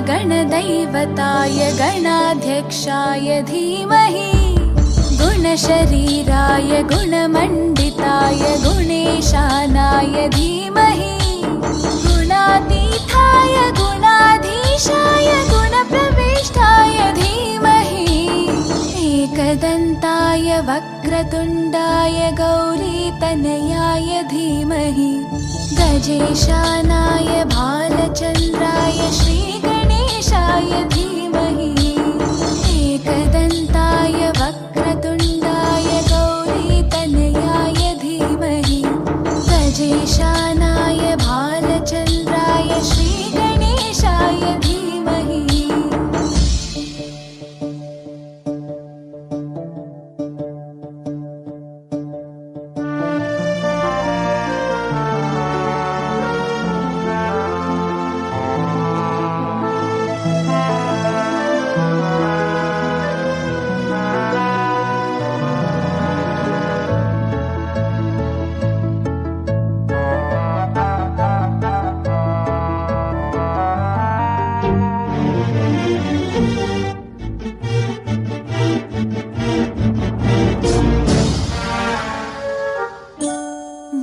गणदैवताय गणाध्यक्षाय धीमहि गुणशरीराय गुणमण्डिताय गुणेशानाय धीमहि गुणातीताय गुणाधीशाय गुणप्रविष्टाय धीमहि एकदन्ताय वक्रतुण्डाय गौरीतनयाय धीमहि गजेशानाय भालचन्द्राय श्रीगणेशाय धीमहि एकदन्ताय वक्रतुण्डाय गौरीतनयाय धीमहि गजेशानाय भालचन्द्राय श्रीगणेशाय धीमहि।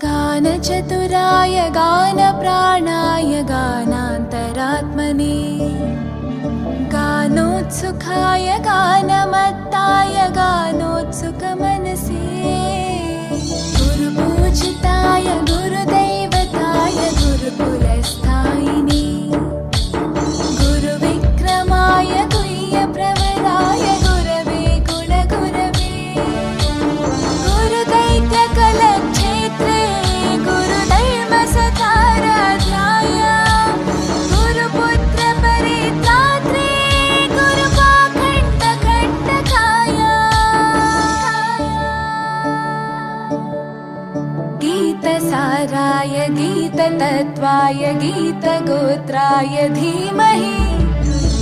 गानचतुराय गानप्राणाय गानान्तरात्मने गानोत्सुकाय गानमत्ताय गानोत्सुकमनसे गुरुपूजिताय गुरुदैवताय गुरुकुलस्थायिने गुरुविक्रमाय गुह्यप्रवराय गुरवे कुलगुरवे गुरुदैत्यकलक्षेत्रे गुरुधर्मसताराध्याय गुरुपुत्रपरित्रात्रे गुरुपाखण्डखण्डकाय गीतसाराय गीततत्त्वाय गीतगोत्राय धीमहि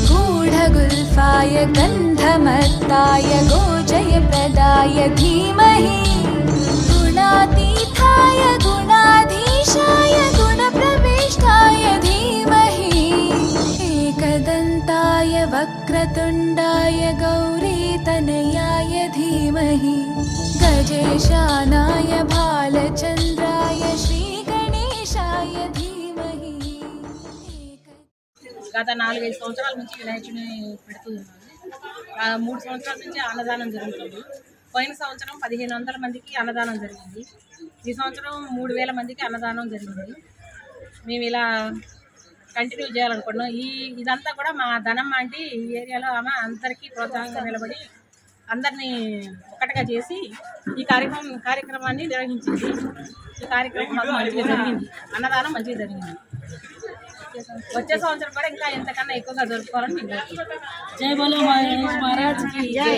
गूढगुल्फाय गन्धमत्ताय गोजयप्रदाय धीमहि गुणातीताय गुणाधीशाय गुणप्रविष्टाय धीमहि एकदन्ताय वक्रतुण्डाय गौरीतनयाय धीमहि गजेशानाय भालचन्द्राय श्रीगणेशाय धीमहि। గత 4-5 సంవత్సరాల నుంచి వినాయకుడిని పెడుతూ ఉన్నాను. 3 సంవత్సరాల నుంచి అన్నదానం జరుగుతుంది. పోయిన సంవత్సరం 1500 మందికి అన్నదానం జరిగింది. ఈ సంవత్సరం 3000 మందికి అన్నదానం జరిగింది. మేము ఇలా కంటిన్యూ చేయాలనుకున్నాం. ఇదంతా కూడా మా ధనమ్మ ఆంటీ ఈ ఏరియాలో ఆమె అందరికీ ప్రోత్సాహంగా నిలబడి అందరినీ ఒకటిగా చేసి ఈ కార్యక్రమాన్ని నిర్వహించింది. ఈ కార్యక్రమం మాకు మంచిగా జరిగింది. అన్నదానం మంచిగా జరిగింది. వచ్చే సంవత్సరం కూడా ఇంకా ఎంతకన్నా ఎక్కువగా జరుపుకోవాలని మేము జై బోలో మహేష్ మహారాజ్ కి జై.